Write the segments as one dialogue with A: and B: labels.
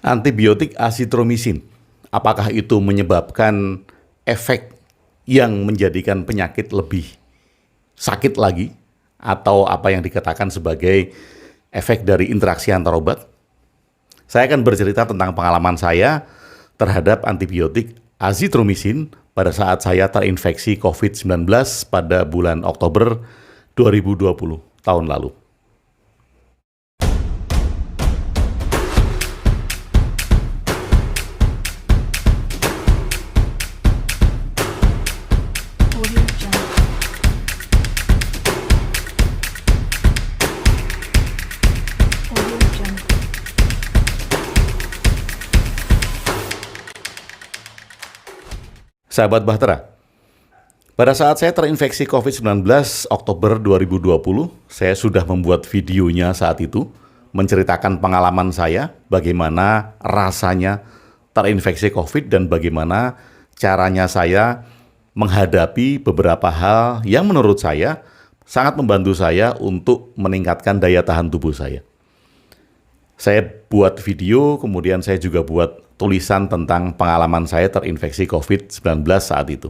A: Antibiotik azitromisin, apakah itu menyebabkan efek yang menjadikan penyakit lebih sakit lagi? Atau apa yang dikatakan sebagai efek dari interaksi antar obat? Saya akan bercerita tentang pengalaman saya terhadap antibiotik azitromisin pada saat saya terinfeksi COVID-19 pada bulan Oktober 2020 tahun lalu.
B: Audio Jungle. Audio Jungle.
A: Sahabat Bahtera, pada saat saya terinfeksi COVID-19 Oktober 2020, saya sudah membuat videonya saat itu, menceritakan pengalaman saya, bagaimana rasanya terinfeksi COVID dan bagaimana caranya saya menghadapi beberapa hal yang menurut saya sangat membantu saya untuk meningkatkan daya tahan tubuh saya. Saya buat video, kemudian saya juga buat tulisan tentang pengalaman saya terinfeksi COVID-19 saat itu.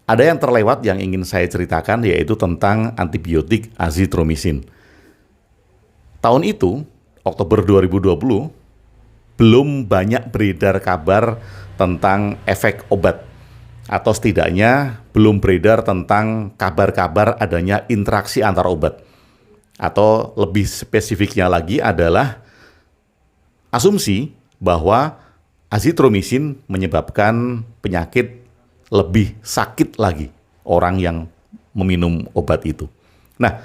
A: Ada yang terlewat yang ingin saya ceritakan, yaitu tentang antibiotik azitromisin. Tahun itu, Oktober 2020, belum banyak beredar kabar tentang efek obat. Atau setidaknya belum beredar tentang kabar-kabar adanya interaksi antar obat. Atau lebih spesifiknya lagi adalah asumsi bahwa azitromisin menyebabkan penyakit lebih sakit lagi orang yang meminum obat itu. Nah,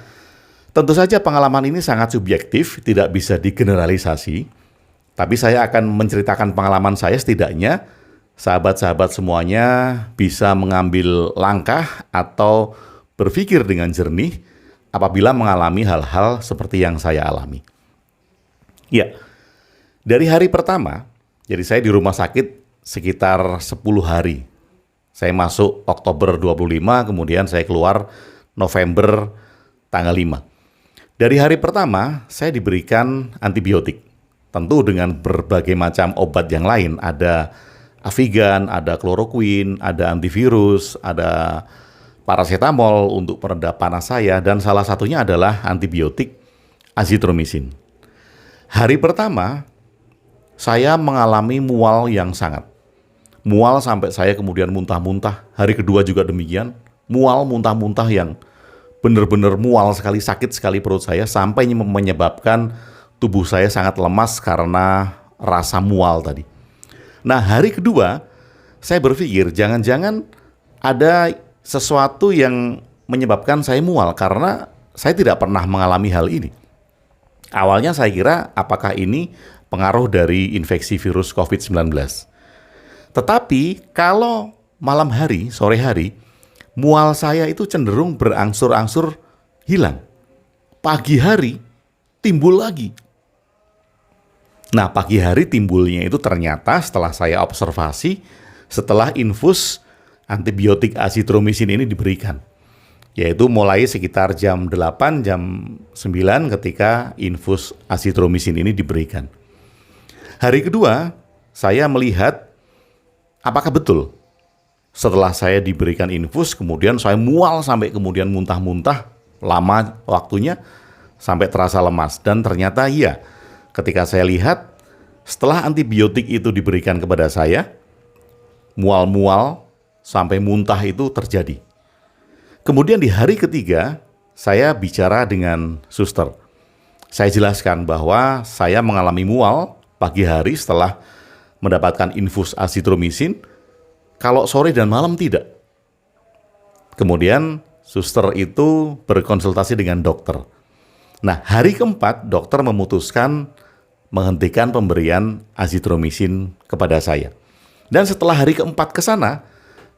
A: tentu saja pengalaman ini sangat subjektif, tidak bisa digeneralisasi. Tapi saya akan menceritakan pengalaman saya, setidaknya sahabat-sahabat semuanya bisa mengambil langkah atau berpikir dengan jernih apabila mengalami hal-hal seperti yang saya alami. Ya, dari hari pertama, jadi saya di rumah sakit sekitar 10 hari. Saya masuk Oktober 25, kemudian saya keluar November tanggal 5. Dari hari pertama, saya diberikan antibiotik. Tentu dengan berbagai macam obat yang lain. Ada Avigan, ada kloroquine, ada antivirus, ada paracetamol untuk peredam panas saya, dan salah satunya adalah antibiotik azitromisin. Hari pertama, saya mengalami mual yang sangat. Mual sampai saya kemudian muntah-muntah. Hari kedua juga demikian. Mual, muntah-muntah yang benar-benar mual sekali, sakit sekali perut saya, sampai menyebabkan tubuh saya sangat lemas karena rasa mual tadi. Nah, hari kedua, saya berpikir jangan-jangan ada sesuatu yang menyebabkan saya mual karena saya tidak pernah mengalami hal ini. Awalnya saya kira apakah ini pengaruh dari infeksi virus COVID-19. Tetapi kalau malam hari, sore hari, mual saya itu cenderung berangsur-angsur hilang. Pagi hari timbul lagi. Nah, pagi hari timbulnya itu ternyata setelah saya observasi, setelah infus antibiotik azitromisin ini diberikan. Yaitu mulai sekitar jam 8, jam 9 ketika infus azitromisin ini diberikan. Hari kedua, saya melihat apakah betul setelah saya diberikan infus, kemudian saya mual sampai kemudian muntah-muntah, lama waktunya sampai terasa lemas. Dan ternyata iya, ketika saya lihat setelah antibiotik itu diberikan kepada saya, mual-mual sampai muntah itu terjadi. Kemudian di hari ketiga, saya bicara dengan suster. Saya jelaskan bahwa saya mengalami mual pagi hari setelah mendapatkan infus azitromisin, kalau sore dan malam tidak. Kemudian suster itu berkonsultasi dengan dokter. Nah, hari keempat dokter memutuskan menghentikan pemberian azitromisin kepada saya. Dan setelah hari keempat ke sana,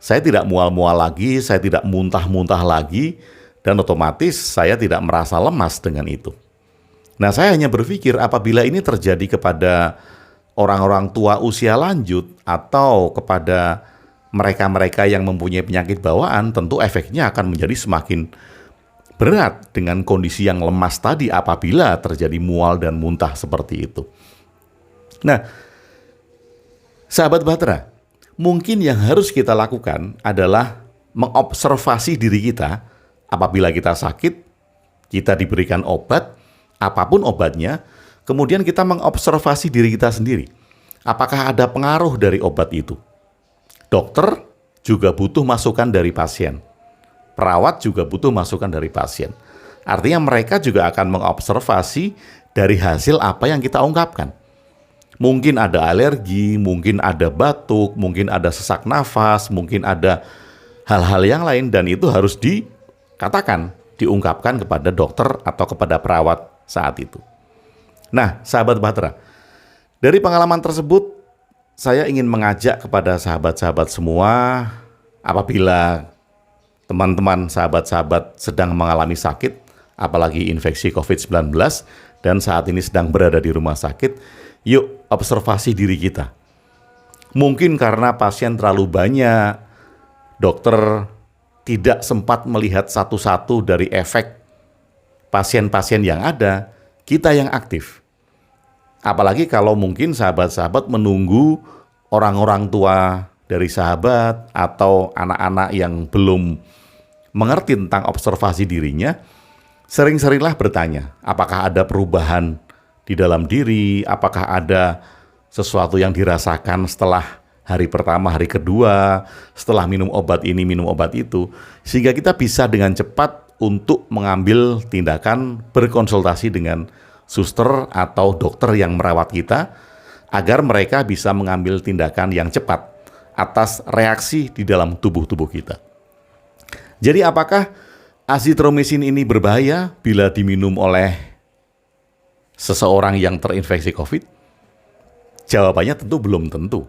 A: saya tidak mual-mual lagi, saya tidak muntah-muntah lagi, dan otomatis saya tidak merasa lemas dengan itu. Nah, saya hanya berpikir apabila ini terjadi kepada orang-orang tua usia lanjut atau kepada mereka-mereka yang mempunyai penyakit bawaan, tentu efeknya akan menjadi semakin berat dengan kondisi yang lemas tadi apabila terjadi mual dan muntah seperti itu. Nah, sahabat Bahtera, mungkin yang harus kita lakukan adalah mengobservasi diri kita apabila kita sakit, kita diberikan obat, apapun obatnya, kemudian kita mengobservasi diri kita sendiri. Apakah ada pengaruh dari obat itu? Dokter juga butuh masukan dari pasien. Perawat juga butuh masukan dari pasien. Artinya mereka juga akan mengobservasi dari hasil apa yang kita ungkapkan. Mungkin ada alergi, mungkin ada batuk, mungkin ada sesak nafas, mungkin ada hal-hal yang lain, dan itu harus dikatakan, diungkapkan kepada dokter atau kepada perawat saat itu. Nah, sahabat Bahtera, dari pengalaman tersebut, saya ingin mengajak kepada sahabat-sahabat semua, apabila teman-teman sahabat-sahabat sedang mengalami sakit, apalagi infeksi COVID-19, dan saat ini sedang berada di rumah sakit, yuk observasi diri kita. Mungkin karena pasien terlalu banyak, dokter tidak sempat melihat satu-satu dari efek pasien-pasien yang ada, kita yang aktif. Apalagi kalau mungkin sahabat-sahabat menunggu orang-orang tua dari sahabat atau anak-anak yang belum mengerti tentang observasi dirinya, sering-seringlah bertanya, apakah ada perubahan di dalam diri, apakah ada sesuatu yang dirasakan setelah hari pertama, hari kedua, setelah minum obat ini, minum obat itu, sehingga kita bisa dengan cepat untuk mengambil tindakan berkonsultasi dengan suster atau dokter yang merawat kita, agar mereka bisa mengambil tindakan yang cepat atas reaksi di dalam tubuh kita. Jadi apakah azitromisin ini berbahaya bila diminum oleh seseorang yang terinfeksi COVID? Jawabannya tentu belum tentu.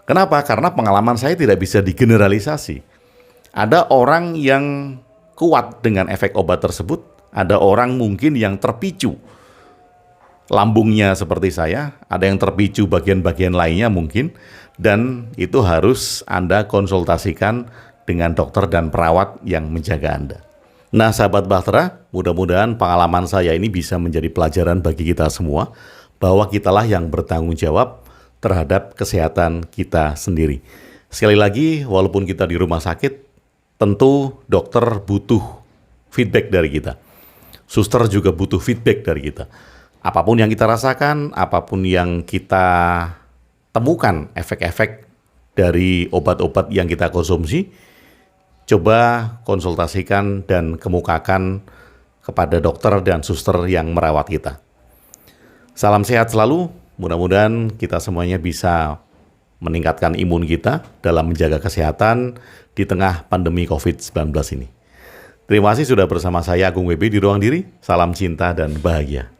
A: Kenapa? Karena pengalaman saya tidak bisa digeneralisasi. Ada orang yang kuat dengan efek obat tersebut, ada orang mungkin yang terpicu lambungnya seperti saya, ada yang terpicu bagian-bagian lainnya mungkin, dan itu harus Anda konsultasikan dengan dokter dan perawat yang menjaga Anda. Nah, sahabat Bahtera, mudah-mudahan pengalaman saya ini bisa menjadi pelajaran bagi kita semua, bahwa kitalah yang bertanggung jawab terhadap kesehatan kita sendiri. Sekali lagi, walaupun kita di rumah sakit, tentu dokter butuh feedback dari kita. Suster juga butuh feedback dari kita. Apapun yang kita rasakan, apapun yang kita temukan efek-efek dari obat-obat yang kita konsumsi, coba konsultasikan dan kemukakan kepada dokter dan suster yang merawat kita. Salam sehat selalu, mudah-mudahan kita semuanya bisa meningkatkan imun kita dalam menjaga kesehatan di tengah pandemi COVID-19 ini. Terima kasih sudah bersama saya Agung WB di Ruang Diri, salam cinta dan bahagia.